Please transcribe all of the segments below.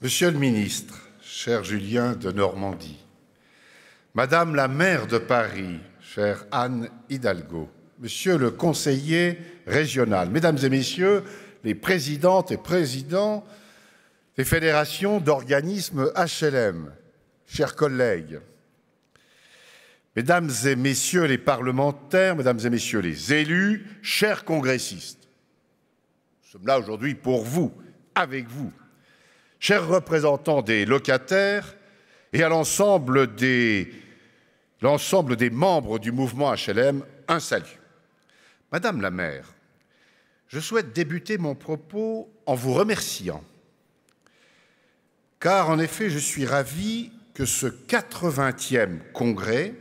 Monsieur le ministre, cher Julien de Normandie, Madame la maire de Paris, chère Anne Hidalgo, Monsieur le conseiller régional, Mesdames et Messieurs les présidentes et présidents des fédérations d'organismes HLM, chers collègues, Mesdames et Messieurs les parlementaires, Mesdames et Messieurs les élus, chers congressistes, nous sommes là aujourd'hui pour vous, avec vous, chers représentants des locataires et à l'ensemble des membres du mouvement HLM, un salut. Madame la maire, je souhaite débuter mon propos en vous remerciant, car en effet, je suis ravi que ce 80e congrès,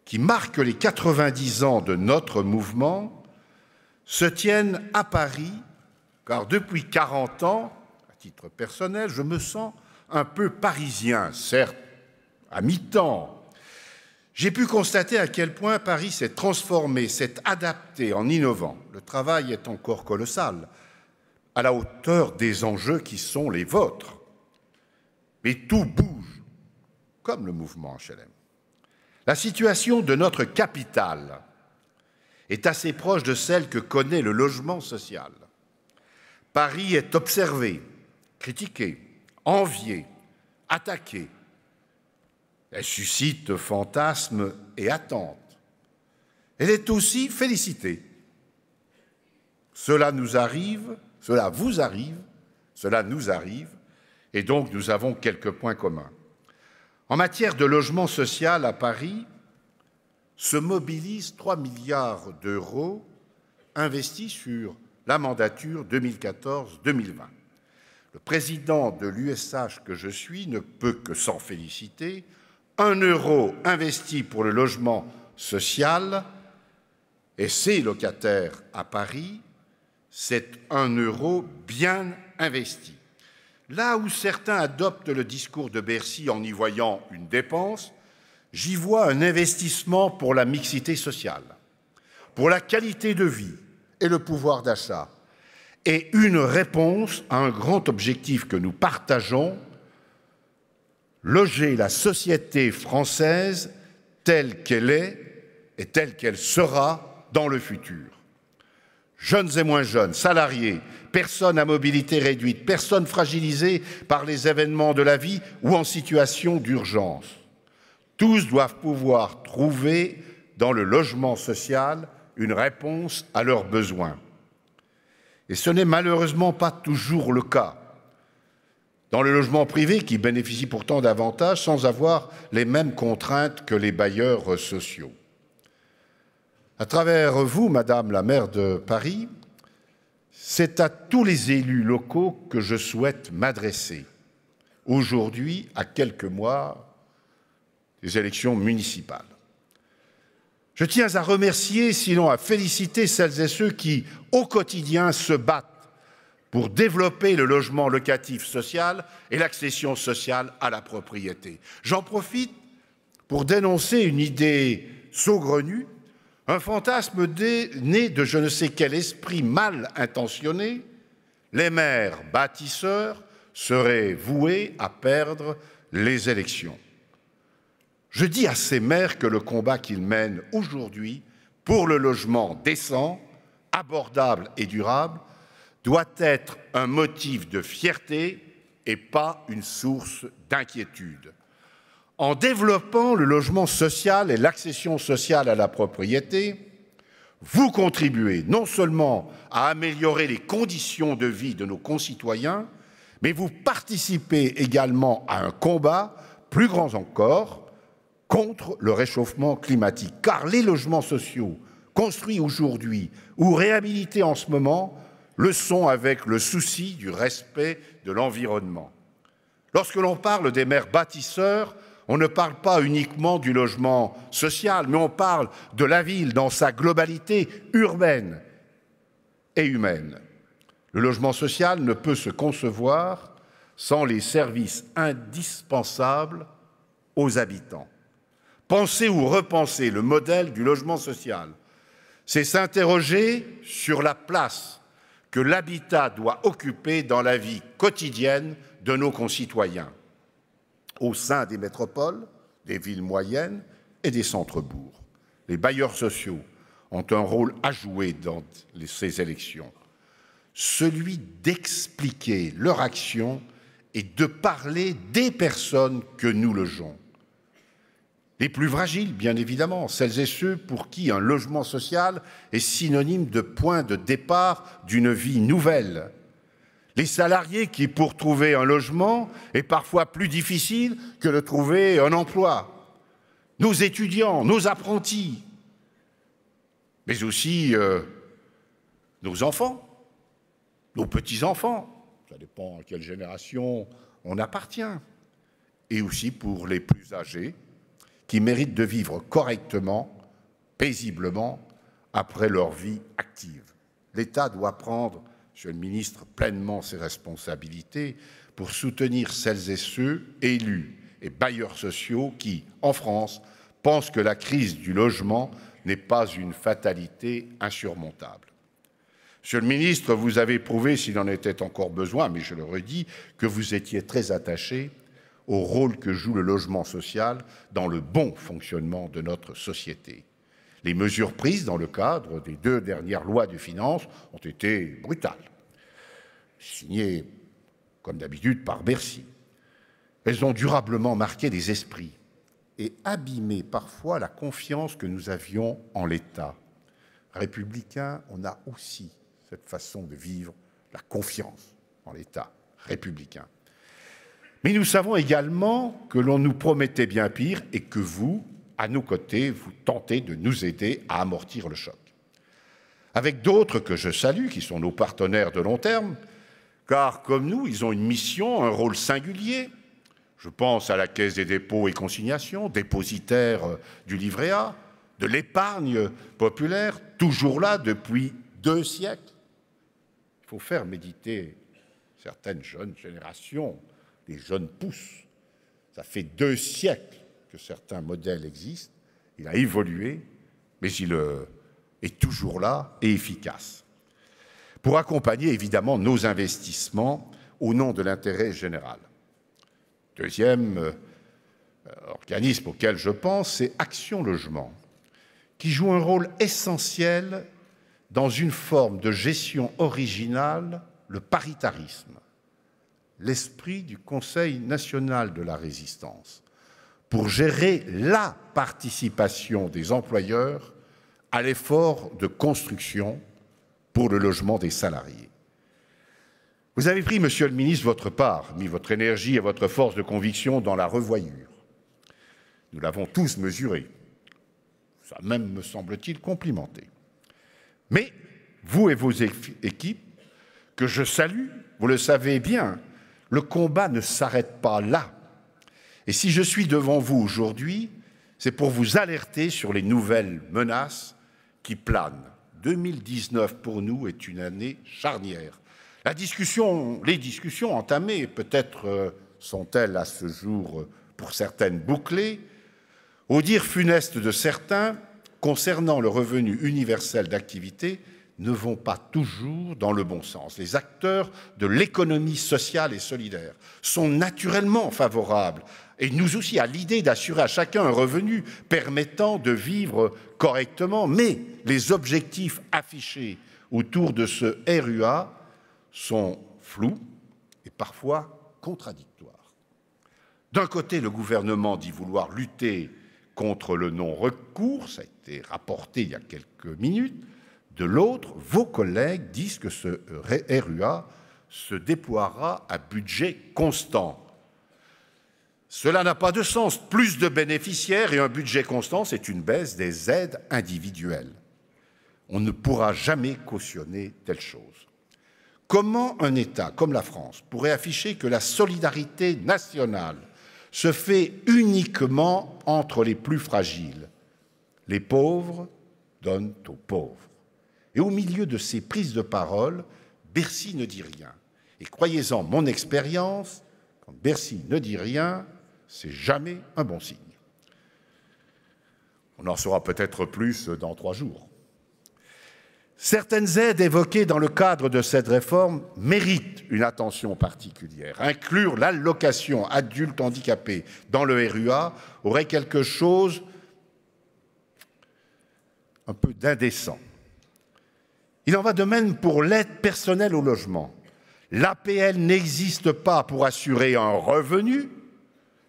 qui marque les 90 ans de notre mouvement, se tienne à Paris, car depuis 40 ans, à titre personnel, je me sens un peu parisien, certes à mi-temps. J'ai pu constater à quel point Paris s'est transformé, s'est adapté en innovant. Le travail est encore colossal, à la hauteur des enjeux qui sont les vôtres. Mais tout bouge, comme le mouvement HLM. La situation de notre capitale est assez proche de celle que connaît le logement social. Paris est observé, critiqué, envié, attaqué. Elle suscite fantasmes et attentes. Elle est aussi félicitée. Cela nous arrive, cela vous arrive, cela nous arrive, et donc nous avons quelques points communs. En matière de logement social à Paris, se mobilisent 3 milliards d'euros investis sur la mandature 2014-2020. Le président de l'USH que je suis ne peut que s'en féliciter. 1 euro investi pour le logement social et ses locataires à Paris, c'est 1 euro bien investi. Là où certains adoptent le discours de Bercy en y voyant une dépense, j'y vois un investissement pour la mixité sociale, pour la qualité de vie et le pouvoir d'achat, et une réponse à un grand objectif que nous partageons, loger la société française telle qu'elle est et telle qu'elle sera dans le futur. Jeunes et moins jeunes, salariés, personnes à mobilité réduite, personnes fragilisées par les événements de la vie ou en situation d'urgence. Tous doivent pouvoir trouver dans le logement social une réponse à leurs besoins. Et ce n'est malheureusement pas toujours le cas dans le logement privé qui bénéficie pourtant d'avantages sans avoir les mêmes contraintes que les bailleurs sociaux. À travers vous, Madame la maire de Paris, c'est à tous les élus locaux que je souhaite m'adresser, aujourd'hui, à quelques mois des élections municipales. Je tiens à remercier, sinon à féliciter celles et ceux qui, au quotidien, se battent pour développer le logement locatif social et l'accession sociale à la propriété. J'en profite pour dénoncer une idée saugrenue, un fantasme né de je ne sais quel esprit mal intentionné. Les maires bâtisseurs seraient voués à perdre les élections. Je dis à ces maires que le combat qu'ils mènent aujourd'hui pour le logement décent, abordable et durable doit être un motif de fierté et pas une source d'inquiétude. En développant le logement social et l'accession sociale à la propriété, vous contribuez non seulement à améliorer les conditions de vie de nos concitoyens, mais vous participez également à un combat, plus grand encore, contre le réchauffement climatique. Car les logements sociaux construits aujourd'hui ou réhabilités en ce moment le sont avec le souci du respect de l'environnement. Lorsque l'on parle des maires bâtisseurs, on ne parle pas uniquement du logement social, mais on parle de la ville dans sa globalité urbaine et humaine. Le logement social ne peut se concevoir sans les services indispensables aux habitants. Penser ou repenser le modèle du logement social, c'est s'interroger sur la place que l'habitat doit occuper dans la vie quotidienne de nos concitoyens, au sein des métropoles, des villes moyennes et des centres-bourgs. Les bailleurs sociaux ont un rôle à jouer dans ces élections, celui d'expliquer leur action et de parler des personnes que nous logeons. Les plus fragiles, bien évidemment, celles et ceux pour qui un logement social est synonyme de point de départ d'une vie nouvelle. Les salariés qui, pour trouver un logement, est parfois plus difficile que de trouver un emploi. Nos étudiants, nos apprentis, mais aussi nos enfants, nos petits-enfants, ça dépend à quelle génération on appartient, et aussi pour les plus âgés, qui méritent de vivre correctement, paisiblement, après leur vie active. L'État doit prendre, Monsieur le ministre, pleinement ses responsabilités pour soutenir celles et ceux, élus et bailleurs sociaux, qui, en France, pensent que la crise du logement n'est pas une fatalité insurmontable. Monsieur le ministre, vous avez prouvé, s'il en était encore besoin, mais je le redis, que vous étiez très attaché au rôle que joue le logement social dans le bon fonctionnement de notre société. Les mesures prises dans le cadre des 2 dernières lois de finances ont été brutales, signées, comme d'habitude, par Bercy. Elles ont durablement marqué les esprits et abîmé parfois la confiance que nous avions en l'État. Républicains, on a aussi cette façon de vivre la confiance en l'État républicain. Mais nous savons également que l'on nous promettait bien pire et que vous, à nos côtés, vous tentez de nous aider à amortir le choc. Avec d'autres que je salue, qui sont nos partenaires de long terme, car comme nous, ils ont une mission, un rôle singulier. Je pense à la Caisse des dépôts et consignations, dépositaire du livret A, de l'épargne populaire, toujours là depuis 2 siècles. Il faut faire méditer certaines jeunes générations, les jeunes pousses. Ça fait 2 siècles que certains modèles existent. Il a évolué, mais il est toujours là et efficace. Pour accompagner évidemment nos investissements au nom de l'intérêt général. Deuxième organisme auquel je pense, c'est Action Logement, qui joue un rôle essentiel dans une forme de gestion originale, le paritarisme, l'esprit du Conseil national de la résistance, pour gérer la participation des employeurs à l'effort de construction pour le logement des salariés. Vous avez pris, Monsieur le ministre, votre part, mis votre énergie et votre force de conviction dans la revoyure. Nous l'avons tous mesuré. Ça a même, me semble-t-il, complimenté. Mais vous et vos équipes, que je salue, vous le savez bien, le combat ne s'arrête pas là. Et si je suis devant vous aujourd'hui, c'est pour vous alerter sur les nouvelles menaces qui planent. 2019, pour nous, est une année charnière. Les discussions entamées, peut-être sont-elles à ce jour, pour certaines, bouclées, au dire funeste de certains, concernant le revenu universel d'activité, ne vont pas toujours dans le bon sens. Les acteurs de l'économie sociale et solidaire sont naturellement favorables, et nous aussi, à l'idée d'assurer à chacun un revenu permettant de vivre correctement, mais les objectifs affichés autour de ce RUA sont flous et parfois contradictoires. D'un côté, le gouvernement dit vouloir lutter contre le non-recours, ça a été rapporté il y a quelques minutes. De l'autre, vos collègues disent que ce RUA se déploiera à budget constant. Cela n'a pas de sens. Plus de bénéficiaires et un budget constant, c'est une baisse des aides individuelles. On ne pourra jamais cautionner telle chose. Comment un État comme la France pourrait afficher que la solidarité nationale se fait uniquement entre les plus fragiles? Les pauvres donnent aux pauvres. Et au milieu de ces prises de parole, Bercy ne dit rien. Et croyez-en, mon expérience, quand Bercy ne dit rien, c'est jamais un bon signe. On en saura peut-être plus dans 3 jours. Certaines aides évoquées dans le cadre de cette réforme méritent une attention particulière. Inclure l'allocation adulte handicapé dans le RUA aurait quelque chose un peu d'indécent. Il en va de même pour l'aide personnelle au logement. L'APL n'existe pas pour assurer un revenu,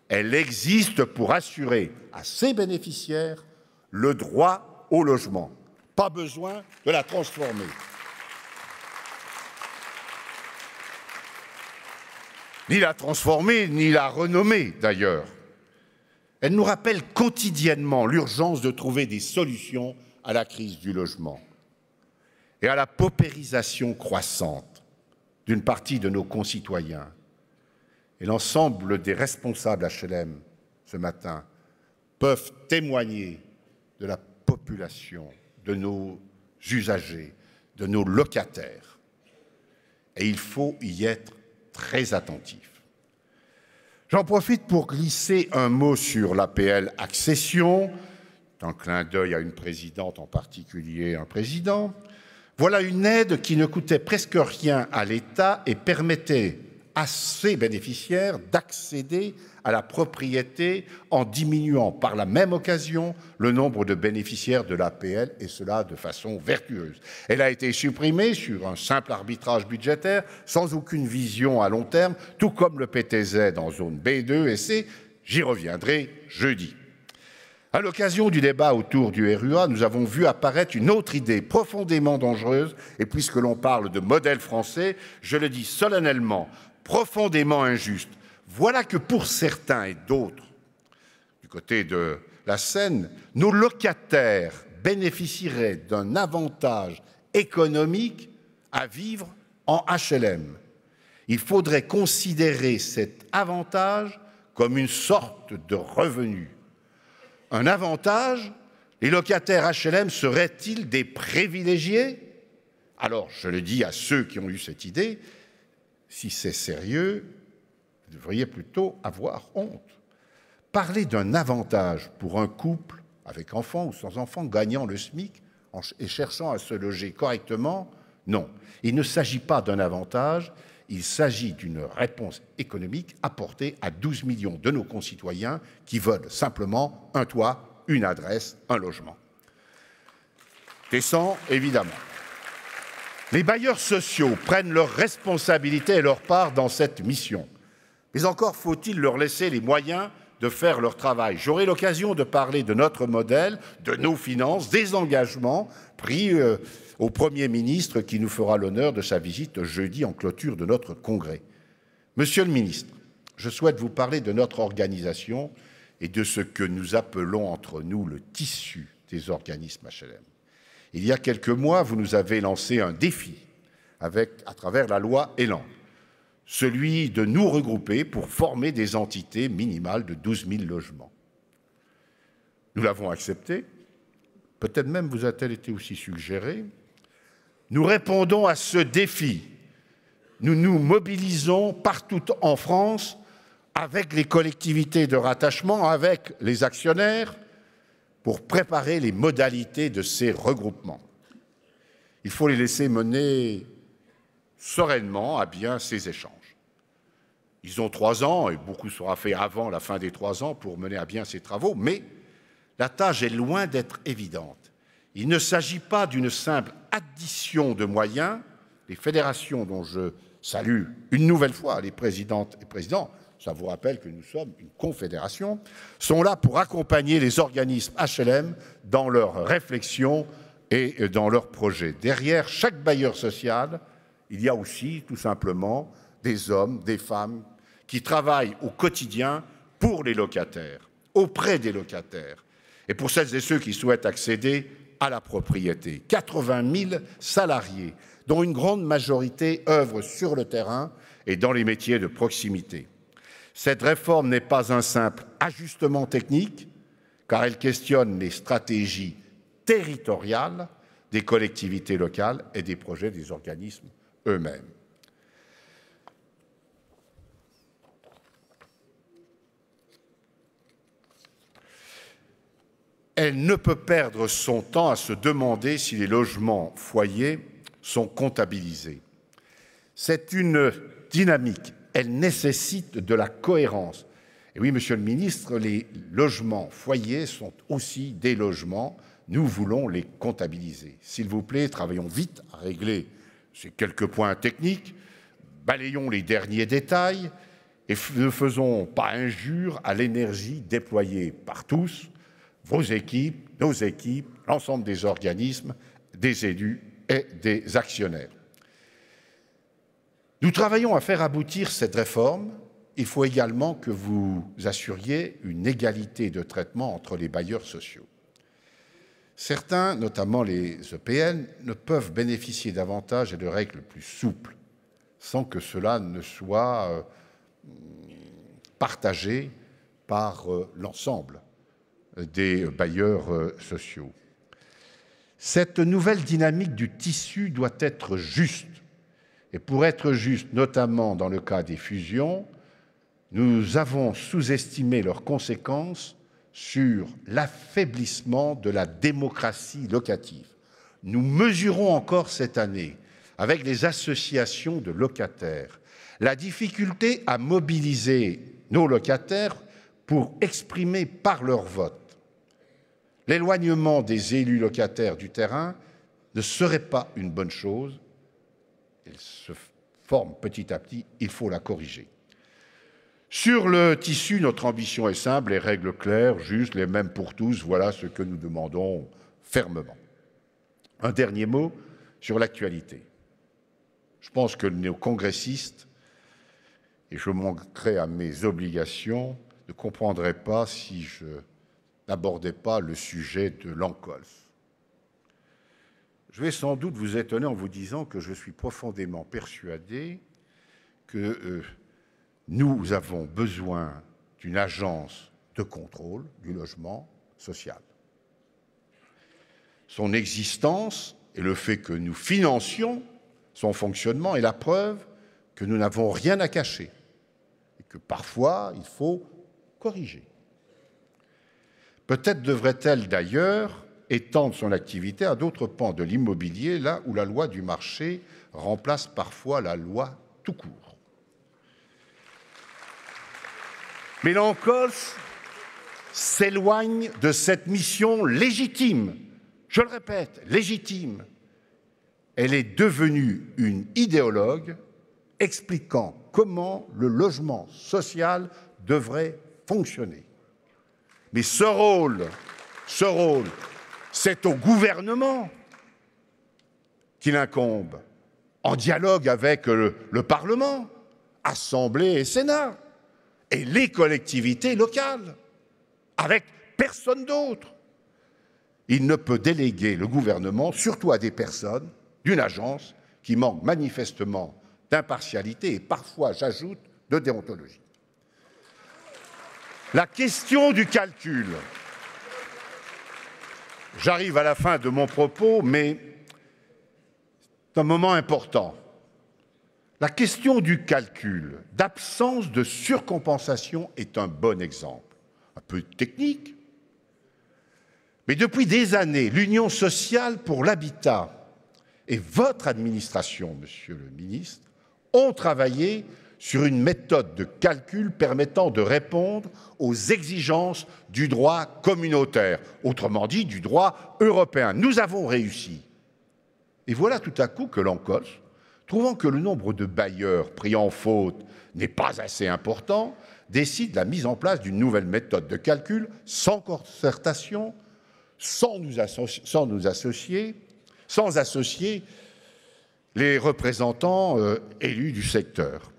elle existe pour assurer à ses bénéficiaires le droit au logement. Pas besoin de la transformer. Ni la transformer, ni la renommer d'ailleurs. Elle nous rappelle quotidiennement l'urgence de trouver des solutions à la crise du logement et à la paupérisation croissante d'une partie de nos concitoyens. Et l'ensemble des responsables HLM ce matin peuvent témoigner de la population, de nos usagers, de nos locataires. Et il faut y être très attentif. J'en profite pour glisser un mot sur l'APL accession, un clin d'œil à une présidente en particulier, un président. Voilà une aide qui ne coûtait presque rien à l'État et permettait à ses bénéficiaires d'accéder à la propriété en diminuant par la même occasion le nombre de bénéficiaires de l'APL, et cela de façon vertueuse. Elle a été supprimée sur un simple arbitrage budgétaire, sans aucune vision à long terme, tout comme le PTZ en zone B2 et C. J'y reviendrai jeudi. À l'occasion du débat autour du RUA, nous avons vu apparaître une autre idée profondément dangereuse, et puisque l'on parle de modèle français, je le dis solennellement, profondément injuste. Voilà que pour certains et d'autres, du côté de la Seine, nos locataires bénéficieraient d'un avantage économique à vivre en HLM. Il faudrait considérer cet avantage comme une sorte de revenu. Un avantage, les locataires HLM seraient-ils des privilégiés? Alors, je le dis à ceux qui ont eu cette idée, si c'est sérieux, vous devriez plutôt avoir honte. Parler d'un avantage pour un couple avec enfants ou sans enfants gagnant le SMIC et cherchant à se loger correctement, non. Il ne s'agit pas d'un avantage, il s'agit d'une réponse économique apportée à 12 millions de nos concitoyens qui veulent simplement un toit, une adresse, un logement. Décent, évidemment. Les bailleurs sociaux prennent leurs responsabilités et leur part dans cette mission. Mais encore faut-il leur laisser les moyens de faire leur travail. J'aurai l'occasion de parler de notre modèle, de nos finances, des engagements pris au Premier ministre qui nous fera l'honneur de sa visite jeudi en clôture de notre congrès. Monsieur le ministre, je souhaite vous parler de notre organisation et de ce que nous appelons entre nous le tissu des organismes HLM. Il y a quelques mois, vous nous avez lancé un défi à travers la loi Élan, celui de nous regrouper pour former des entités minimales de 12 000 logements. Nous l'avons accepté, peut-être même vous a-t-elle été aussi suggéré. Nous répondons à ce défi. Nous nous mobilisons partout en France avec les collectivités de rattachement, avec les actionnaires, pour préparer les modalités de ces regroupements. Il faut les laisser mener sereinement à bien ces échanges. Ils ont 3 ans, et beaucoup sera fait avant la fin des 3 ans pour mener à bien ces travaux, mais la tâche est loin d'être évidente. Il ne s'agit pas d'une simple addition de moyens. Les fédérations dont je salue une nouvelle fois les présidentes et présidents, ça vous rappelle que nous sommes une confédération, sont là pour accompagner les organismes HLM dans leurs réflexions et dans leurs projets. Derrière chaque bailleur social, il y a aussi tout simplement des hommes, des femmes qui travaillent au quotidien pour les locataires, auprès des locataires, et pour celles et ceux qui souhaitent accéder à la propriété. 80 000 salariés, dont une grande majorité œuvrent sur le terrain et dans les métiers de proximité. Cette réforme n'est pas un simple ajustement technique, car elle questionne les stratégies territoriales des collectivités locales et des projets des organismes eux-mêmes. elle ne peut perdre son temps à se demander si les logements foyers sont comptabilisés. C'est une dynamique, elle nécessite de la cohérence. Et oui, Monsieur le Ministre, les logements foyers sont aussi des logements. Nous voulons les comptabiliser. S'il vous plaît, travaillons vite à régler ces quelques points techniques, balayons les derniers détails et ne faisons pas injure à l'énergie déployée par tous, vos équipes, nos équipes, l'ensemble des organismes, des élus et des actionnaires. Nous travaillons à faire aboutir cette réforme. Il faut également que vous assuriez une égalité de traitement entre les bailleurs sociaux. Certains, notamment les EPN, ne peuvent bénéficier d'avantages et de règles plus souples, sans que cela ne soit partagé par l'ensemble des bailleurs sociaux. Cette nouvelle dynamique du tissu doit être juste. Et pour être juste, notamment dans le cas des fusions, nous avons sous-estimé leurs conséquences sur l'affaiblissement de la démocratie locative. Nous mesurons encore cette année, avec les associations de locataires, la difficulté à mobiliser nos locataires pour exprimer par leur vote. L'éloignement des élus locataires du terrain ne serait pas une bonne chose. Elle se forme petit à petit, il faut la corriger. Sur le tissu, notre ambition est simple, les règles claires, justes, les mêmes pour tous, voilà ce que nous demandons fermement. Un dernier mot sur l'actualité. Je pense que nos congressistes, et je manquerai à mes obligations, ne comprendraient pas si je n'abordais pas le sujet de l'ANCOLS. Je vais sans doute vous étonner en vous disant que je suis profondément persuadé que nous avons besoin d'une agence de contrôle du logement social. Son existence et le fait que nous financions son fonctionnement est la preuve que nous n'avons rien à cacher et que parfois il faut corriger. Peut-être devrait-elle d'ailleurs étendre son activité à d'autres pans de l'immobilier, là où la loi du marché remplace parfois la loi tout court. Mais l'ANCOLS s'éloigne de cette mission légitime, je le répète, légitime. Elle est devenue une idéologue expliquant comment le logement social devrait fonctionner. Mais ce rôle, c'est au gouvernement qu'il incombe, en dialogue avec le Parlement, Assemblée et Sénat, et les collectivités locales, avec personne d'autre. Il ne peut déléguer le gouvernement, surtout à des personnes d'une agence qui manque manifestement d'impartialité et parfois, j'ajoute, de déontologie. La question du calcul. J'arrive à la fin de mon propos, mais c'est un moment important. La question du calcul, d'absence de surcompensation, est un bon exemple. Un peu technique, mais depuis des années, l'Union sociale pour l'habitat et votre administration, Monsieur le ministre, ont travaillé sur une méthode de calcul permettant de répondre aux exigences du droit communautaire, autrement dit du droit européen. Nous avons réussi. Et voilà tout à coup que l'ANCOLS, trouvant que le nombre de bailleurs pris en faute n'est pas assez important, décide la mise en place d'une nouvelle méthode de calcul sans concertation, sans associer les représentants élus du secteur.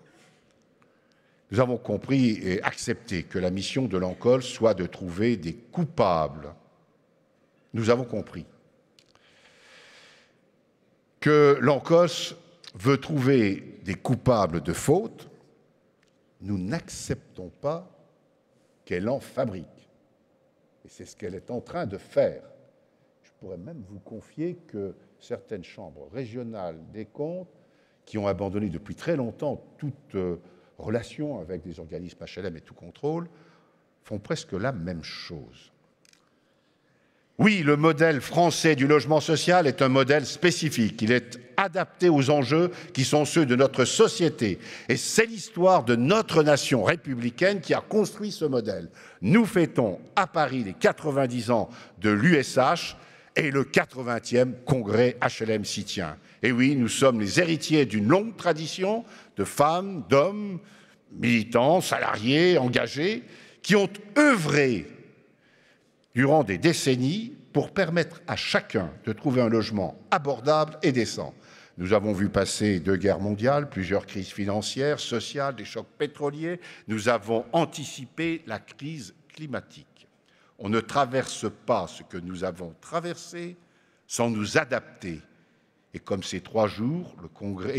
Nous avons compris et accepté que la mission de l'ANCOLS soit de trouver des coupables. Nous avons compris que l'ANCOLS veut trouver des coupables de faute. Nous n'acceptons pas qu'elle en fabrique. Et c'est ce qu'elle est en train de faire. Je pourrais même vous confier que certaines chambres régionales des comptes, qui ont abandonné depuis très longtemps toute relation avec des organismes HLM et tout contrôle, font presque la même chose. Oui, le modèle français du logement social est un modèle spécifique. Il est adapté aux enjeux qui sont ceux de notre société. Et c'est l'histoire de notre nation républicaine qui a construit ce modèle. Nous fêtons à Paris les 90 ans de l'USH et le 80e congrès HLM s'y tient. Et oui, nous sommes les héritiers d'une longue tradition de femmes, d'hommes, militants, salariés, engagés, qui ont œuvré durant des décennies pour permettre à chacun de trouver un logement abordable et décent. Nous avons vu passer 2 guerres mondiales, plusieurs crises financières, sociales, des chocs pétroliers. Nous avons anticipé la crise climatique. On ne traverse pas ce que nous avons traversé sans nous adapter. Et comme ces 3 jours,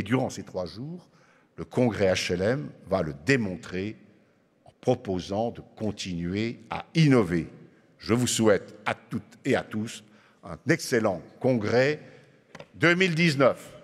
durant ces 3 jours, le congrès HLM va le démontrer en proposant de continuer à innover. Je vous souhaite à toutes et à tous un excellent congrès 2019.